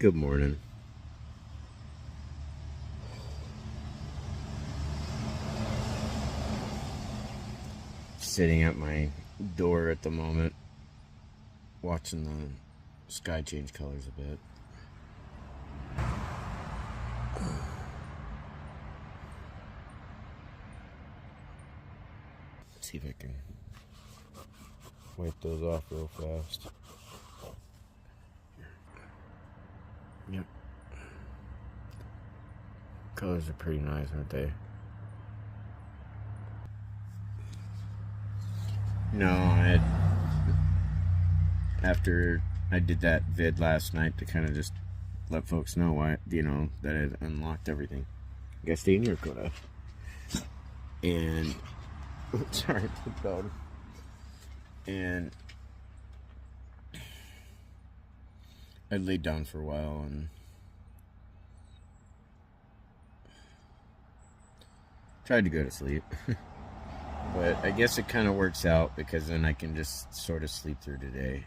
Good morning. Sitting at my door at the moment, watching the sky change colors a bit. Let's see if I can wipe those off real fast. Yep. Colors are pretty nice, aren't they? No, after I did that vid last night to kind of just let folks know why, that I had unlocked everything. I guess stay in your Coda. And sorry, the dog. And I laid down for a while and tried to go to sleep. But I guess it kind of works out because then I can just sort of sleep through today.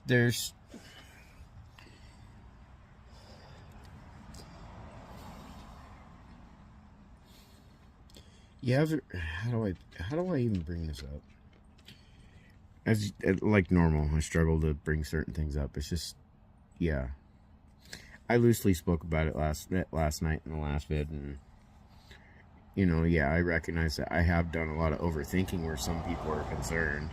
There's how do I even bring this up? As like normal, I struggle to bring certain things up. It's just, yeah. I loosely spoke about it last night in the last vid, and I recognize that I have done a lot of overthinking where some people are concerned.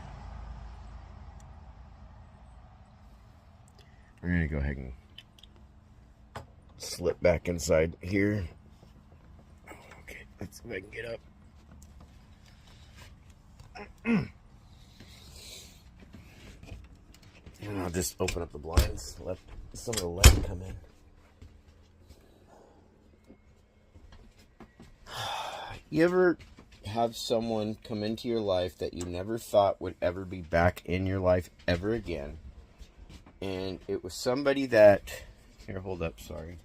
I'm gonna go ahead and slip back inside here. Okay, let's see if I can get up. And I'll just open up the blinds, let some of the light come in. You ever have someone come into your life that you never thought would ever be back in your life ever again? And it was somebody that... Here, hold up, sorry.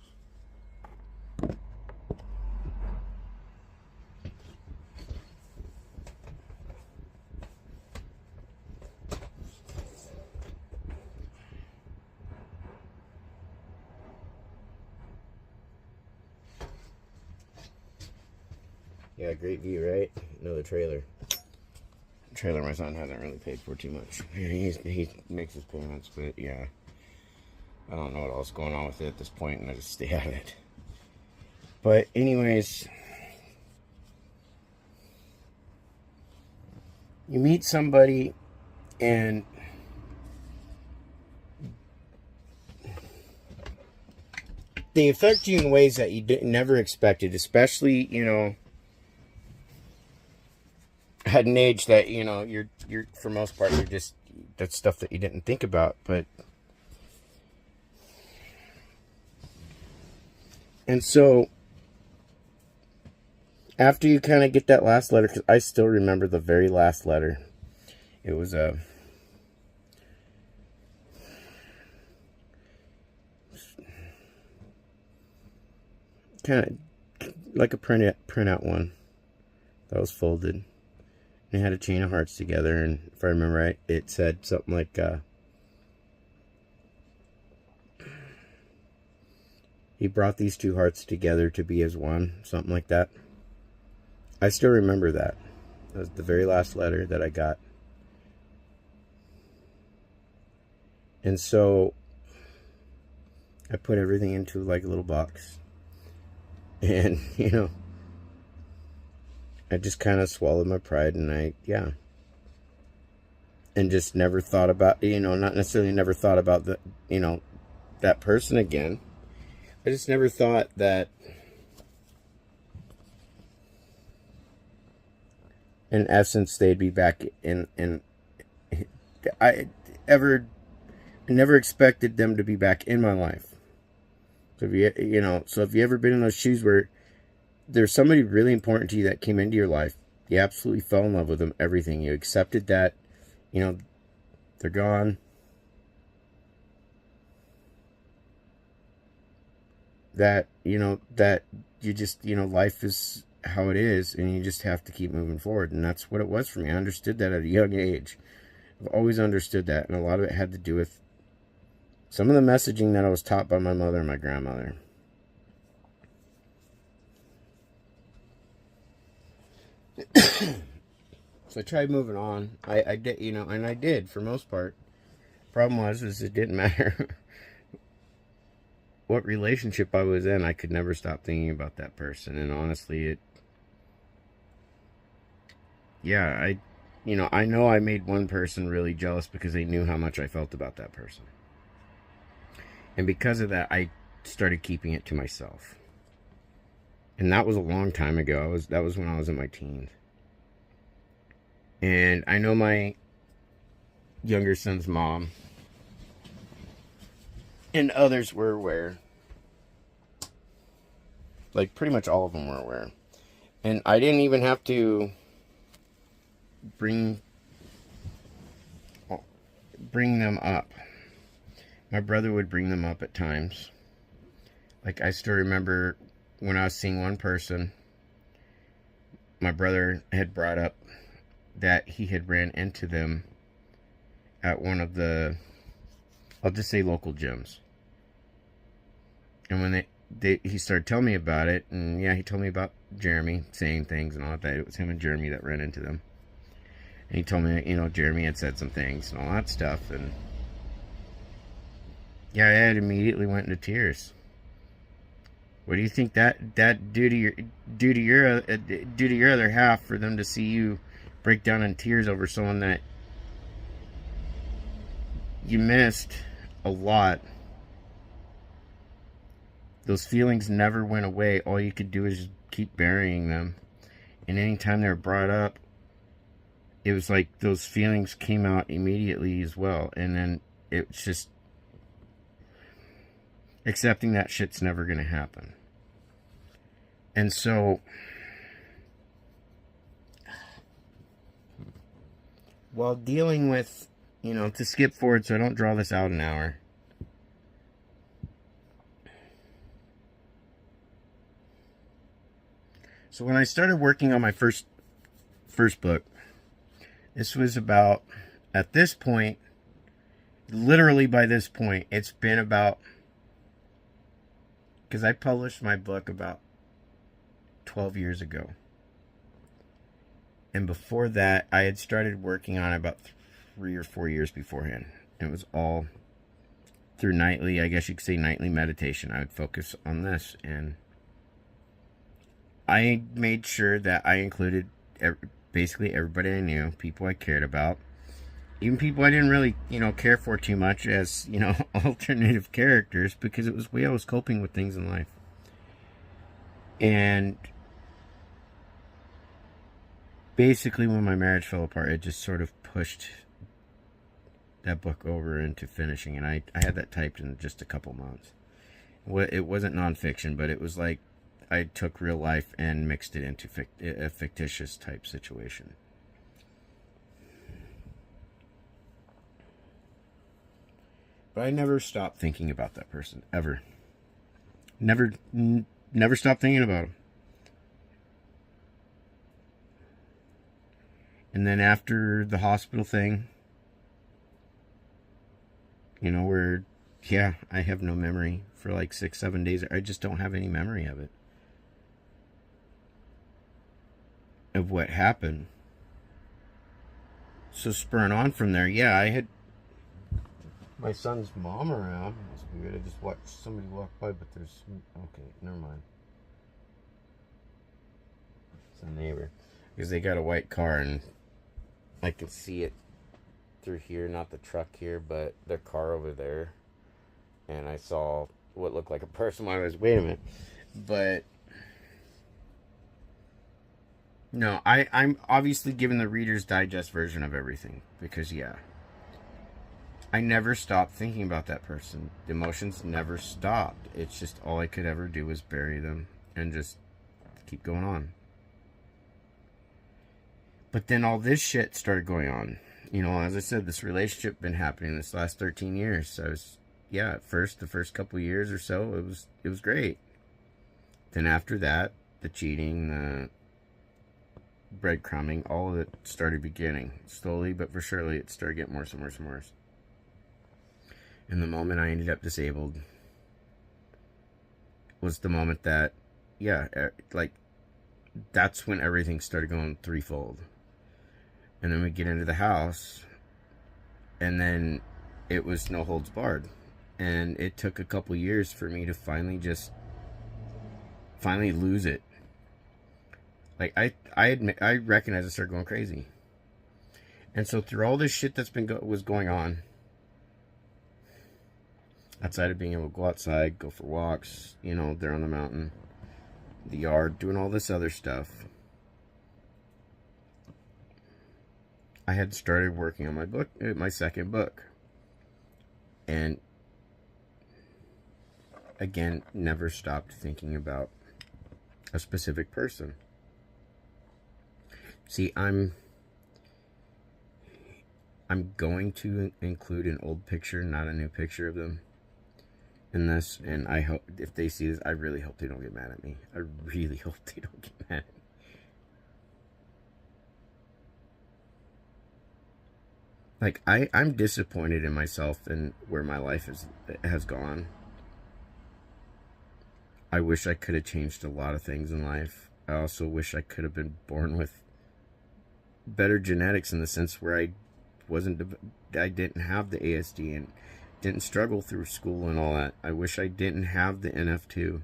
Yeah, great view, right? Another trailer. Trailer my son hasn't really paid for too much. He makes his payments, but yeah. I don't know what else is going on with it at this point, and I just stay at it. But anyways, you meet somebody and they affect you in ways that you never expected, especially, at an age that, you're for most part, you're just, that's stuff that you didn't think about, but, and so, after you kind of get that last letter, because I still remember the very last letter, it was a, kind of like a printout one that was folded. It had a chain of hearts together, and if I remember right, it said something like, he brought these two hearts together to be as one, something like that. I still remember that. That was the very last letter that I got. And so, I put everything into like a little box. And, I just kind of swallowed my pride, and and just never thought about, not necessarily never thought about that person again. I just never thought that in essence they'd be back in I never expected them to be back in my life. So if you ever been in those shoes where there's somebody really important to you that came into your life, you absolutely fell in love with them, everything, you accepted that, they're gone, that that you just life is how it is, and you just have to keep moving forward. And that's what it was for me. I understood that at a young age. I've always understood that, and a lot of it had to do with some of the messaging that I was taught by my mother and my grandmother. So I tried moving on. I did, you know, and I did for most part. Problem was it didn't matter what relationship I was in. I could never stop thinking about that person, and honestly, I know I made one person really jealous because they knew how much I felt about that person. And because of that, I started keeping it to myself. And that was a long time ago. That was when I was in my teens. And I know my younger son's mom and others were aware. Like, pretty much all of them were aware. And I didn't even have to bring them up. My brother would bring them up at times. Like, I still remember when I was seeing one person, my brother had brought up that he had ran into them at one of the, I'll just say, local gyms. And when he started telling me about it, and yeah, he told me about Jeremy saying things and all that. It was him and Jeremy that ran into them. And he told me that, you know, Jeremy had said some things and all that stuff. And yeah, I had immediately went into tears. What do you think that do to your other half, for them to see you break down in tears over someone that you missed a lot? Those feelings never went away. All you could do is just keep burying them. And anytime they were brought up, it was like those feelings came out immediately as well. And then it's just accepting that shit's never going to happen. And so, while dealing with, you know, to skip forward so I don't draw this out an hour. So when I started working on my first book, this was about, at this point, literally by this point, it's been about, because I published my book about 12 years ago. And before that, I had started working on it about 3 or 4 years beforehand. And it was all through nightly, I guess you could say nightly meditation. I would focus on this. And I made sure that I included basically everybody I knew, people I cared about, even people I didn't really, you know, care for too much as, you know, alternative characters, because it was the way I was coping with things in life. And basically when my marriage fell apart, it just sort of pushed that book over into finishing, and I had that typed in just a couple months. It wasn't nonfiction, but it was like I took real life and mixed it into a fictitious type situation. But I never stopped thinking about that person, ever. Never stopped thinking about him. And then after the hospital thing, you know, where, yeah, I have no memory for like 6-7 days. I just don't have any memory of it. Of what happened. So spurring on from there, yeah, I had my son's mom around. It's weird. I just watched somebody walk by, but there's, okay, never mind. It's a neighbor, because they got a white car and I can see it through here, not the truck here, but their car over there. And I saw what looked like a person while I was, wait a minute. But no, I'm obviously giving the Reader's Digest version of everything, because yeah, I never stopped thinking about that person. The emotions never stopped. It's just all I could ever do was bury them and just keep going on. But then all this shit started going on. You know, as I said, this relationship been happening this last 13 years. So I was, yeah, at first, the first couple of years or so, it was great. Then after that, the cheating, breadcrumbing, all of it started beginning. Slowly but for surely, it started getting worse and worse and worse. And the moment I ended up disabled was the moment that, yeah, like, that's when everything started going threefold. And then we get into the house, and then it was no holds barred. And it took a couple years for me to finally lose it. Like, I admit, I recognize I started going crazy. And so through all this shit that's was going on, outside of being able to go outside, go for walks, you know, there on the mountain, the yard, doing all this other stuff, I had started working on my book, my second book. And again, never stopped thinking about a specific person. See, I'm going to include an old picture, not a new picture of them in this, and I hope if they see this, I really hope they don't get mad at me. I really hope they don't get mad at me. Like, I'm disappointed in myself and where my life has gone. I wish I could have changed a lot of things in life. I also wish I could have been born with better genetics, in the sense where I didn't have the ASD and didn't struggle through school and all that. I wish I didn't have the NF2.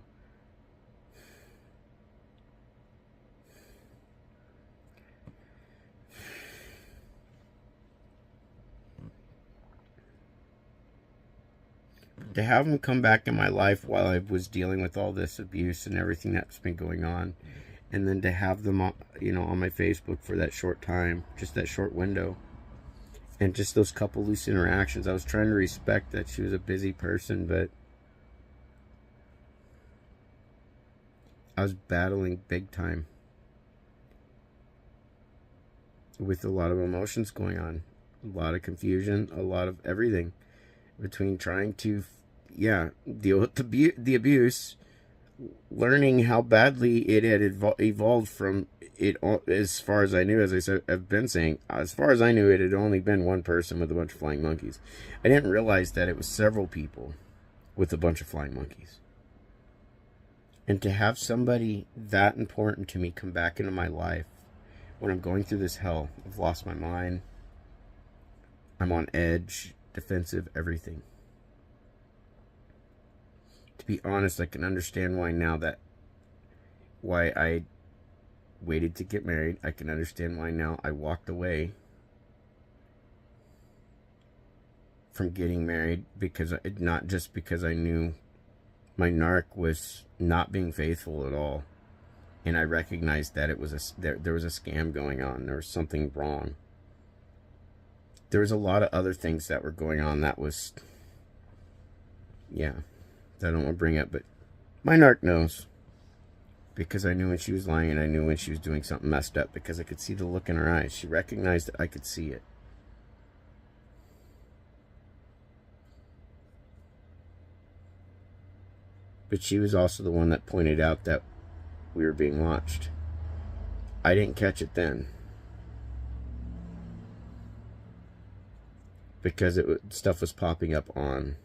To have him come back in my life while I was dealing with all this abuse and everything that's been going on, and then to have them, you know, on my Facebook for that short time, just that short window, and just those couple loose interactions. I was trying to respect that she was a busy person, but I was battling big time with a lot of emotions going on, a lot of confusion, a lot of everything, between trying to, yeah, deal with the abuse, learning how badly it had evolved from it. As far as I knew, as I said, I've been saying, as far as I knew, it had only been one person with a bunch of flying monkeys. I didn't realize that it was several people with a bunch of flying monkeys. And to have somebody that important to me come back into my life when I'm going through this hell, I've lost my mind, I'm on edge, defensive, everything. To be honest, I can understand why I waited to get married. I can understand why now I walked away from getting married, because not just because I knew my narc was not being faithful at all, and I recognized that it was there was a scam going on. There was something wrong. There was a lot of other things that were going on that was, yeah, that I don't want to bring up, but my narc knows. Because I knew when she was lying, and I knew when she was doing something messed up, because I could see the look in her eyes. She recognized that I could see it. But she was also the one that pointed out that we were being watched. I didn't catch it then, because stuff was popping up on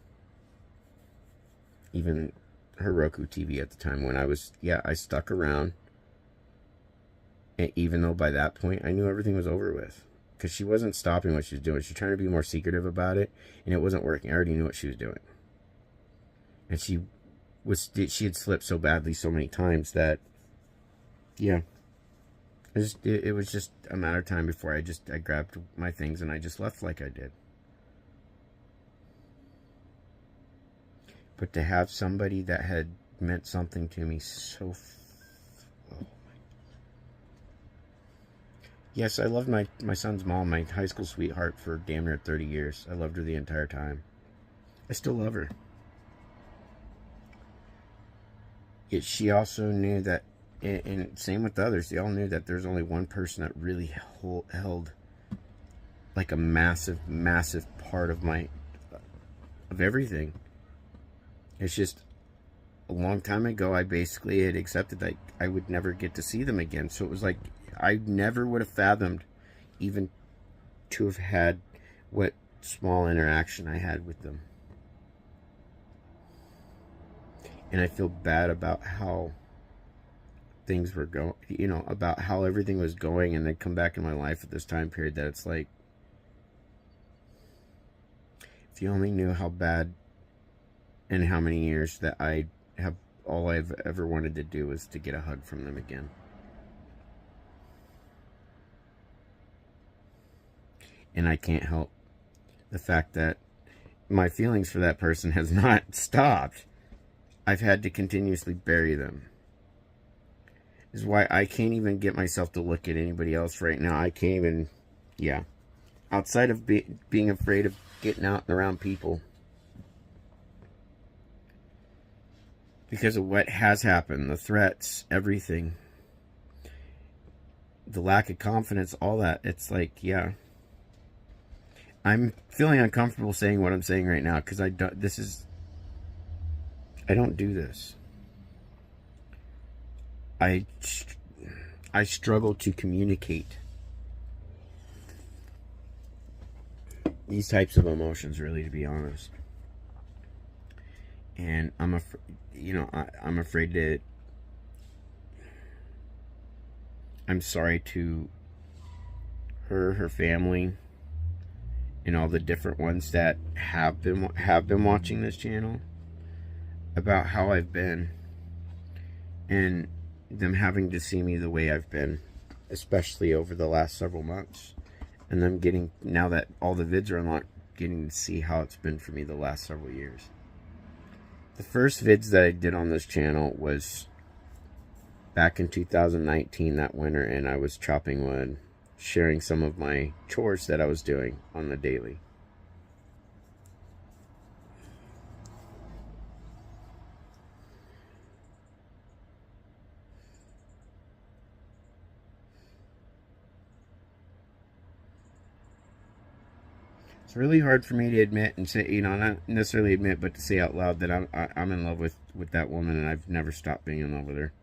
even her Roku TV at the time, when I stuck around. And even though by that point I knew everything was over with, because she wasn't stopping what she was doing. She was trying to be more secretive about it, and it wasn't working. I already knew what she was doing. And she had slipped so badly so many times that, yeah, it was just a matter of time before I grabbed my things and I just left like I did. But to have somebody that had meant something to me so... Yes, I loved my son's mom, my high school sweetheart, for damn near 30 years. I loved her the entire time. I still love her. Yet she also knew that, and same with others, they all knew that there's only one person that really held like a massive, massive part of everything. It's just a long time ago, I basically had accepted that I would never get to see them again. So it was like I never would have fathomed even to have had what small interaction I had with them. And I feel bad about how things were going, you know, about how everything was going, and they come back in my life at this time period that it's like, if you only knew how bad and how many years that I have, all I've ever wanted to do was to get a hug from them again. And I can't help the fact that my feelings for that person has not stopped. I've had to continuously bury them. This is why I can't even get myself to look at anybody else right now. I can't even, yeah. Outside of being afraid of getting out and around people. Because of what has happened, the threats, everything. The lack of confidence, all that. It's like, yeah. I'm feeling uncomfortable saying what I'm saying right now because I don't do this. I struggle to communicate these types of emotions, really, to be honest. And I'm afraid, you know, I'm afraid that I'm sorry to her family, and all the different ones that have been watching this channel, about how I've been, and them having to see me the way I've been, especially over the last several months, and them getting, now that all the vids are unlocked, getting to see how it's been for me the last several years. The first vids that I did on this channel was back in 2019, that winter, and I was chopping wood, sharing some of my chores that I was doing on the daily. It's really hard for me to admit and say, you know, not necessarily admit, but to say out loud that I'm in love with that woman, and I've never stopped being in love with her.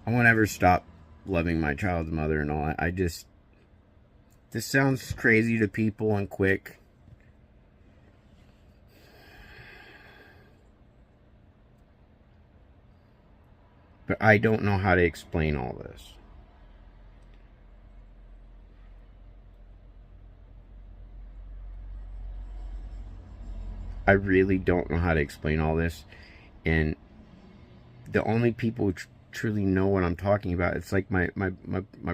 I won't ever stop loving my child's mother and all. I just, this sounds crazy to people and quick. But I don't know how to explain all this. I really don't know how to explain all this. And the only people who truly know what I'm talking about, it's like my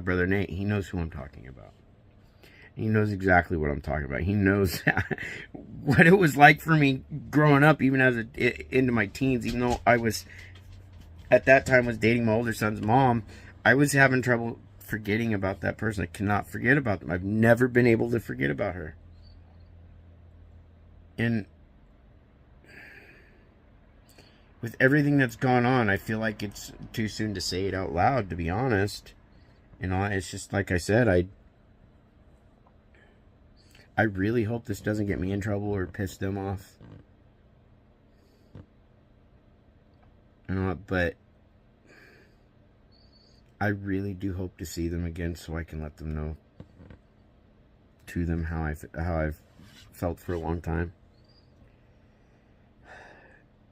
brother Nate. He knows who I'm talking about. He knows exactly what I'm talking about. He knows what it was like for me growing up, even as into my teens. Even though I was, at that time, was dating my older son's mom, I was having trouble forgetting about that person. I cannot forget about them. I've never been able to forget about her. And with everything that's gone on, I feel like it's too soon to say it out loud, to be honest. You know, it's just like I said, I really hope this doesn't get me in trouble or piss them off. You know, but I really do hope to see them again so I can let them know to them how I've felt for a long time.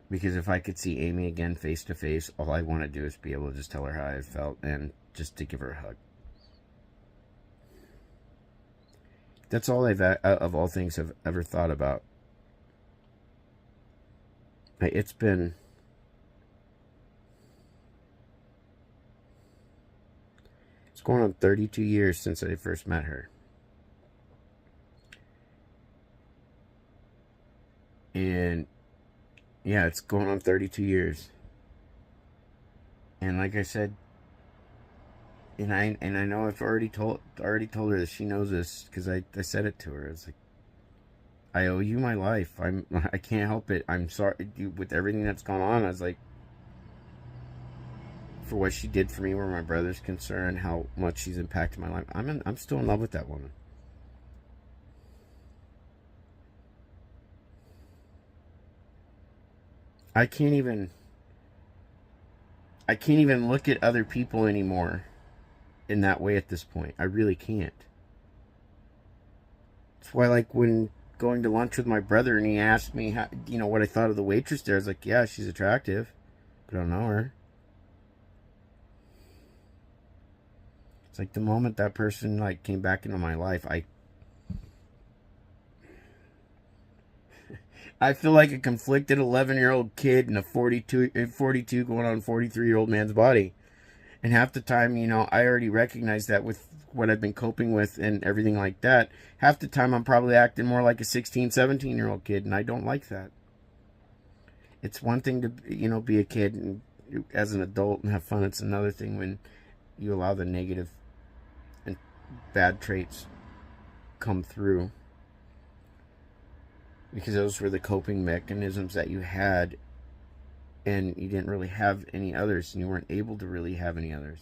Because if I could see Amy again face to face, all I want to do is be able to just tell her how I felt and just to give her a hug. That's all I've, of all things, have ever thought about. It's been... It's going on 32 years since I first met her. And... yeah, it's going on 32 years. And like I said, and I know I've already told her that she knows this, because I said it to her. It's like, I owe you my life. I can't help it. I'm sorry with everything that's gone on. I was like, for what she did for me where my brother's concerned, how much she's impacted my life. I'm still in love with that woman. I can't even I can't even look at other people anymore in that way at this point. I really can't. That's why, like, when going to lunch with my brother and he asked me, how, you know, what I thought of the waitress there, I was like, yeah, she's attractive, but I don't know her. It's like the moment that person, like, came back into my life, I feel like a conflicted 11-year-old kid in a 42 going on 43-year-old man's body. And half the time, you know, I already recognize that with what I've been coping with and everything like that. Half the time, I'm probably acting more like a 16, 17-year-old kid, and I don't like that. It's one thing to, you know, be a kid and as an adult and have fun. It's another thing when you allow the negative and bad traits come through. Because those were the coping mechanisms that you had, and you didn't really have any others, and you weren't able to really have any others.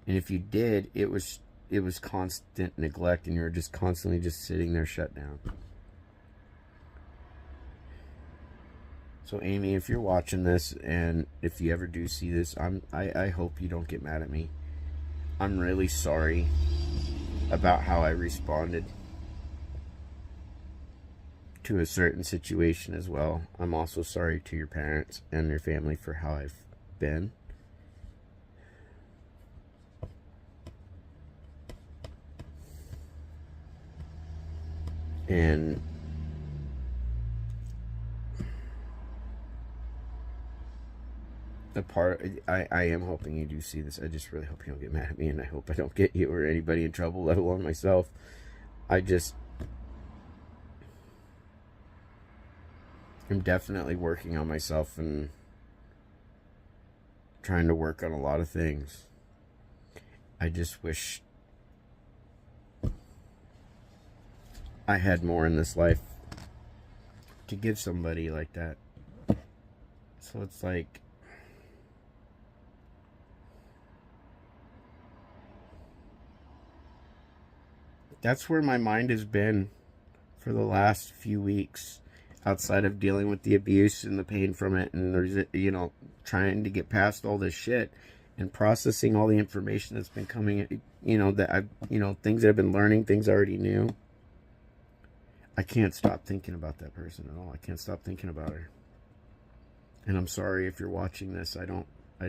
And if you did, it was constant neglect, and you were just constantly just sitting there shut down. So Amy, if you're watching this, and if you ever do see this, I hope you don't get mad at me. I'm really sorry about how I responded to a certain situation as well. I'm also sorry to your parents and your family for how I've been. And the part, I am hoping you do see this. I just really hope you don't get mad at me, and I hope I don't get you or anybody in trouble, let alone myself. I'm definitely working on myself and trying to work on a lot of things. I just wish I had more in this life to give somebody like that. So it's like, that's where my mind has been for the last few weeks, outside of dealing with the abuse and the pain from it, and there's, you know, trying to get past all this shit and processing all the information that's been coming, you know, that I've, you know, things that I've been learning, things I already knew. I can't stop thinking about that person at all. I can't stop thinking about her. And I'm sorry if you're watching this. I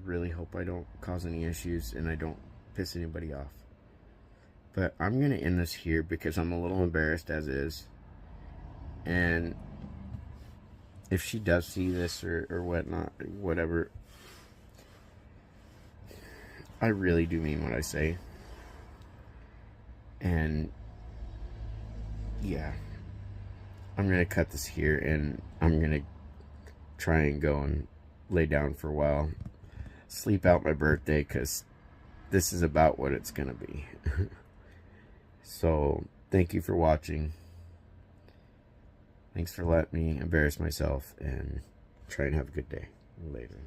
really hope I don't cause any issues and I don't piss anybody off. But I'm going to end this here because I'm a little embarrassed as is. And if she does see this or whatnot, whatever, I really do mean what I say. And yeah, I'm going to cut this here, and I'm going to try and go and lay down for a while, sleep out my birthday, because this is about what it's going to be. So thank you for watching. Thanks for letting me embarrass myself, and try and have a good day. Later.